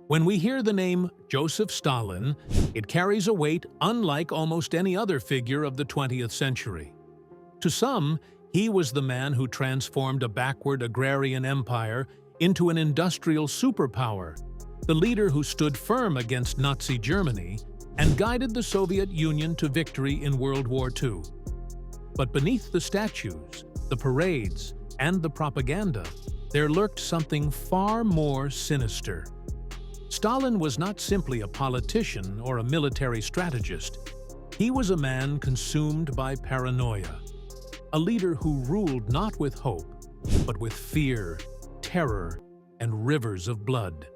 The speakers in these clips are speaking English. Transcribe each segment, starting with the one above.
When we hear the name Joseph Stalin, it carries a weight unlike almost any other figure of the 20th century. To some, he was the man who transformed a backward agrarian empire into an industrial superpower, the leader who stood firm against Nazi Germany and guided the Soviet Union to victory in World War II. But beneath the statues, the parades, and the propaganda, there lurked something far more sinister. Stalin was not simply a politician or a military strategist. He was a man consumed by paranoia, a leader who ruled not with hope, but with fear, terror, and rivers of blood.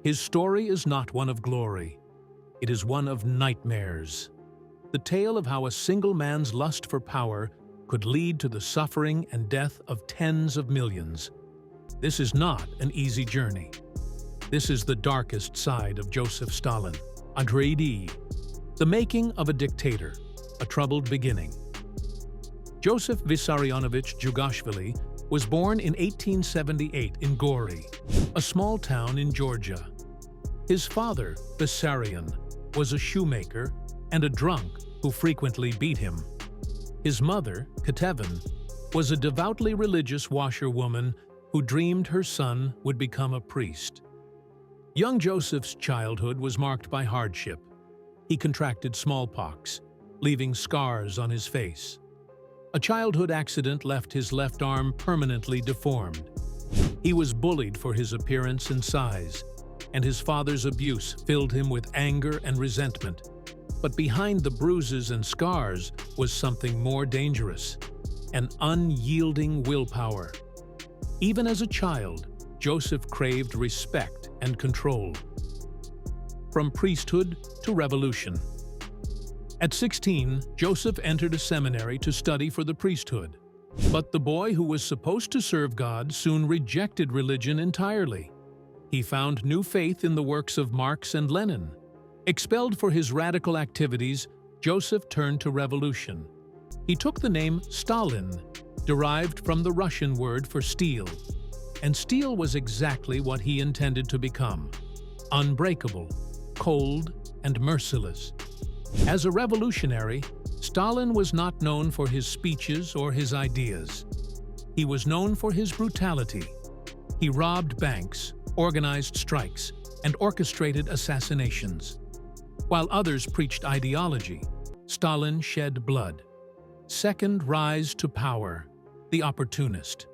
His story is not one of glory. It is one of nightmares. The tale of how a single man's lust for power could lead to the suffering and death of tens of millions. This is not an easy journey. This is the darkest side of Joseph Stalin. Andrei, the making of a dictator, a troubled beginning. Joseph Vissarionovich Jugashvili was born in 1878 in Gori, a small town in Georgia. His father, Vissarion, was a shoemaker and a drunk who frequently beat him. His mother, Katevin, was a devoutly religious washerwoman who dreamed her son would become a priest. Young Joseph's childhood was marked by hardship. He contracted smallpox, leaving scars on his face. A childhood accident left his left arm permanently deformed. He was bullied for his appearance and size, and his father's abuse filled him with anger and resentment. But behind the bruises and scars was something more dangerous, an unyielding willpower. Even as a child, Joseph craved respect and control. From priesthood to revolution. At 16, Joseph entered a seminary to study for the priesthood. But the boy who was supposed to serve God soon rejected religion entirely. He found new faith in the works of Marx and Lenin. Expelled for his radical activities, Joseph turned to revolution. He took the name Stalin, derived from the Russian word for steel. And steel was exactly what he intended to become: unbreakable, cold, and merciless. As a revolutionary, Stalin was not known for his speeches or his ideas. He was known for his brutality. He robbed banks, organized strikes, and orchestrated assassinations. While others preached ideology, Stalin shed blood. Second rise to power, the opportunist.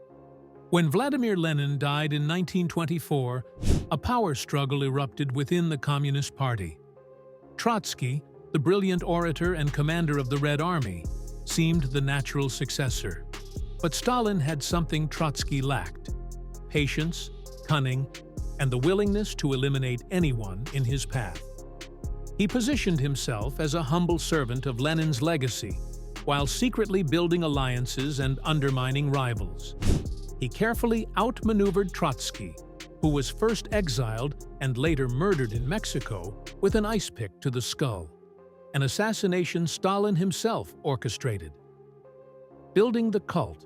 When Vladimir Lenin died in 1924, a power struggle erupted within the Communist Party. Trotsky, the brilliant orator and commander of the Red Army, seemed the natural successor. But Stalin had something Trotsky lacked: patience, cunning, and the willingness to eliminate anyone in his path. He positioned himself as a humble servant of Lenin's legacy, while secretly building alliances and undermining rivals. He carefully outmaneuvered Trotsky, who was first exiled and later murdered in Mexico with an ice pick to the skull, an assassination Stalin himself orchestrated. Building the cult.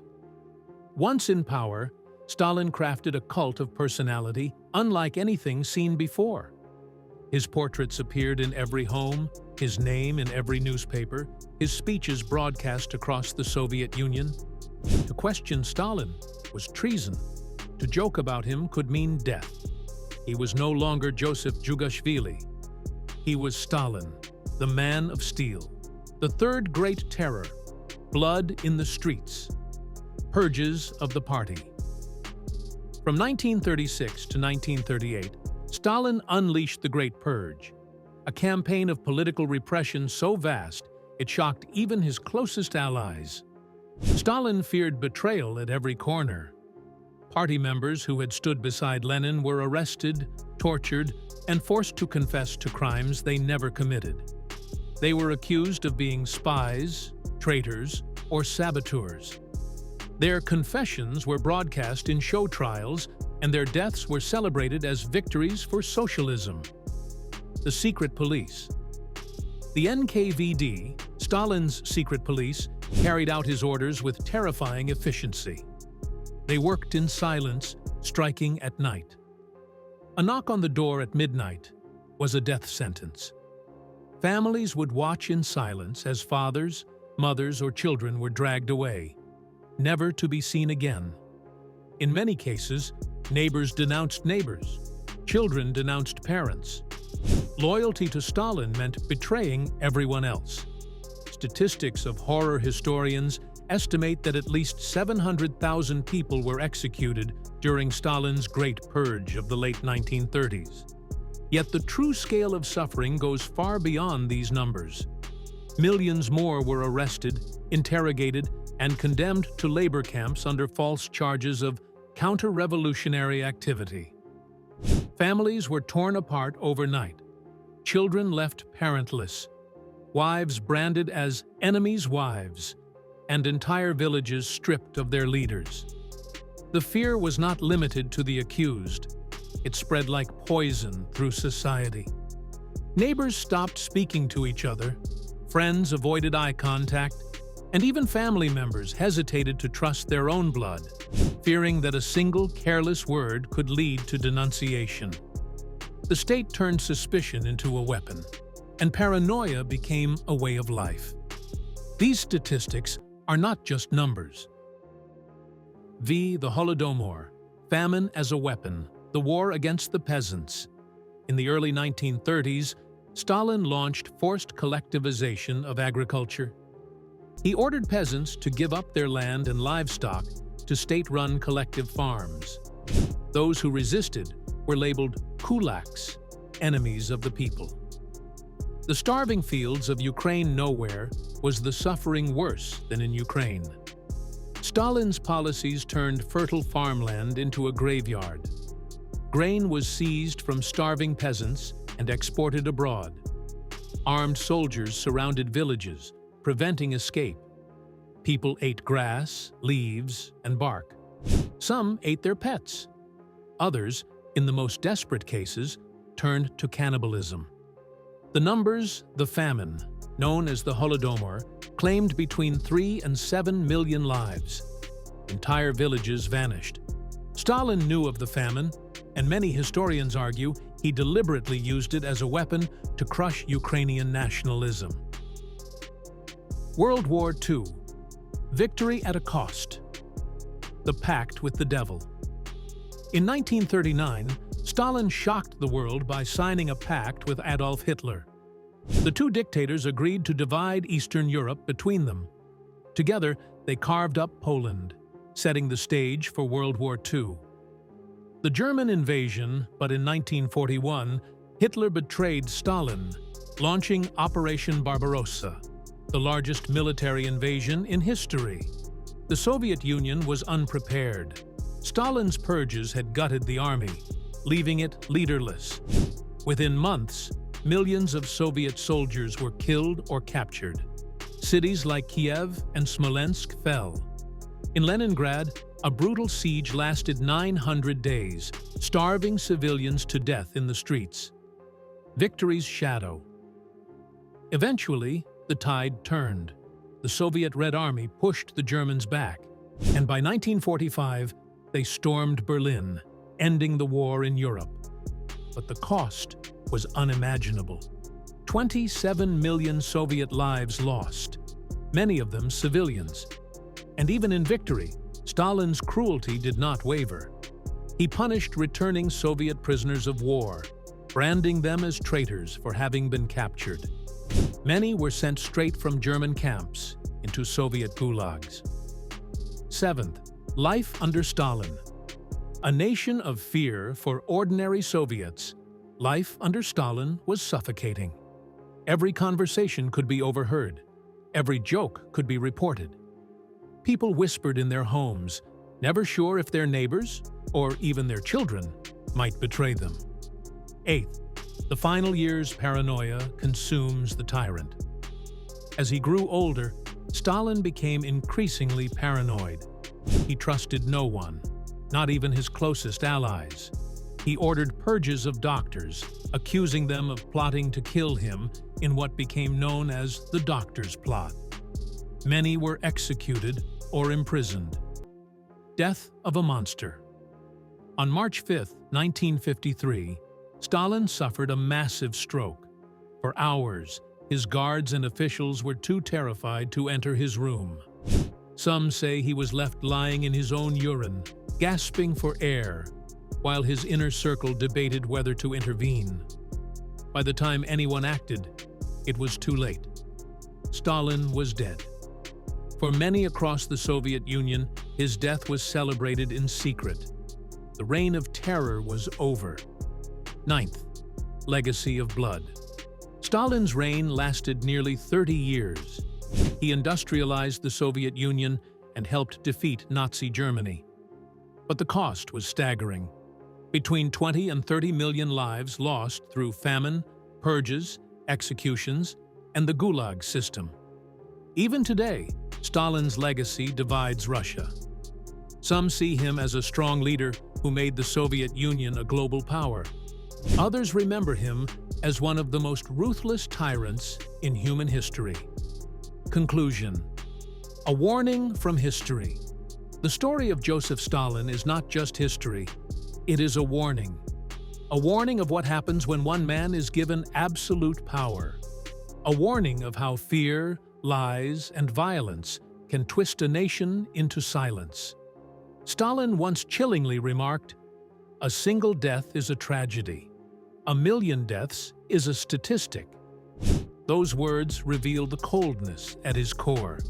Once in power, Stalin crafted a cult of personality unlike anything seen before. His portraits appeared in every home, his name in every newspaper, his speeches broadcast across the Soviet Union. To question Stalin was treason. To joke about him could mean death. He was no longer Joseph Jugashvili. He was Stalin, the man of steel. The third great terror, blood in the streets. Purges of the party. From 1936 to 1938, Stalin unleashed the Great Purge, a campaign of political repression so vast it shocked even his closest allies. Stalin feared betrayal at every corner. Party members who had stood beside Lenin were arrested, tortured, and forced to confess to crimes they never committed. They were accused of being spies, traitors, or saboteurs. Their confessions were broadcast in show trials, and their deaths were celebrated as victories for socialism. The secret police. The NKVD, Stalin's secret police, carried out his orders with terrifying efficiency. They worked in silence, striking at night. A knock on the door at midnight was a death sentence. Families would watch in silence as fathers, mothers, or children were dragged away, never to be seen again. In many cases, neighbors denounced neighbors, children denounced parents. Loyalty to Stalin meant betraying everyone else. Statistics of horror historians estimate that at least 700,000 people were executed during Stalin's Great Purge of the late 1930s. Yet the true scale of suffering goes far beyond these numbers. Millions more were arrested, interrogated, and condemned to labor camps under false charges of counter-revolutionary activity. Families were torn apart overnight, children left parentless, wives branded as enemies' wives, and entire villages stripped of their leaders. The fear was not limited to the accused. It spread like poison through society. Neighbors stopped speaking to each other, friends avoided eye contact, and even family members hesitated to trust their own blood, fearing that a single careless word could lead to denunciation. The state turned suspicion into a weapon, and paranoia became a way of life. These statistics are not just numbers. The Holodomor, famine as a weapon, the War Against the Peasants. In the early 1930s, Stalin launched forced collectivization of agriculture. He ordered peasants to give up their land and livestock to state-run collective farms. Those who resisted were labeled kulaks, enemies of the people. The starving fields of Ukraine nowhere was the suffering worse than in Ukraine. Stalin's policies turned fertile farmland into a graveyard. Grain was seized from starving peasants and exported abroad. Armed soldiers surrounded villages, preventing escape. People ate grass, leaves, and bark. Some ate their pets. Others, in the most desperate cases, turned to cannibalism. The numbers, the famine, known as the Holodomor, claimed between 3 and 7 million lives. Entire villages vanished. Stalin knew of the famine, and many historians argue he deliberately used it as a weapon to crush Ukrainian nationalism. World War II. Victory at a cost. The Pact with the Devil. In 1939, Stalin shocked the world by signing a pact with Adolf Hitler. The two dictators agreed to divide Eastern Europe between them. Together, they carved up Poland, setting the stage for World War II. The German invasion, but in 1941, Hitler betrayed Stalin, launching Operation Barbarossa, the largest military invasion in history. The Soviet Union was unprepared. Stalin's purges had gutted the army, leaving it leaderless. Within months, millions of Soviet soldiers were killed or captured. Cities like Kiev and Smolensk fell. In Leningrad, a brutal siege lasted 900 days, starving civilians to death in the streets. Victory's shadow. Eventually, the tide turned. The Soviet Red Army pushed the Germans back, and by 1945, they stormed Berlin, ending the war in Europe. But the cost was unimaginable. 27 million Soviet lives lost, many of them civilians. And even in victory, Stalin's cruelty did not waver. He punished returning Soviet prisoners of war, branding them as traitors for having been captured. Many were sent straight from German camps into Soviet gulags. 7th, life under Stalin. A nation of fear for ordinary Soviets, life under Stalin was suffocating. Every conversation could be overheard. Every joke could be reported. People whispered in their homes, never sure if their neighbors, or even their children, might betray them. 8th, the final year's paranoia consumes the tyrant. As he grew older, Stalin became increasingly paranoid. He trusted no one, not even his closest allies. He ordered purges of doctors, accusing them of plotting to kill him in what became known as the Doctor's Plot. Many were executed or imprisoned. Death of a monster. On March 5, 1953, Stalin suffered a massive stroke. For hours, his guards and officials were too terrified to enter his room. Some say he was left lying in his own urine, gasping for air, while his inner circle debated whether to intervene. By the time anyone acted, it was too late. Stalin was dead. For many across the Soviet Union, his death was celebrated in secret. The reign of terror was over. Ninth, legacy of blood. Stalin's reign lasted nearly 30 years. He industrialized the Soviet Union and helped defeat Nazi Germany. But the cost was staggering. Between 20 and 30 million lives lost through famine, purges, executions, and the Gulag system. Even today, Stalin's legacy divides Russia. Some see him as a strong leader who made the Soviet Union a global power. Others remember him as one of the most ruthless tyrants in human history. Conclusion. A warning from history. The story of Joseph Stalin is not just history, it is a warning. A warning of what happens when one man is given absolute power. A warning of how fear, lies, and violence can twist a nation into silence. Stalin once chillingly remarked, "A single death is a tragedy. 1,000,000 deaths is a statistic." Those words reveal the coldness at his core.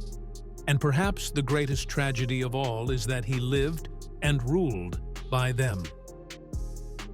And perhaps the greatest tragedy of all is that he lived and ruled by them.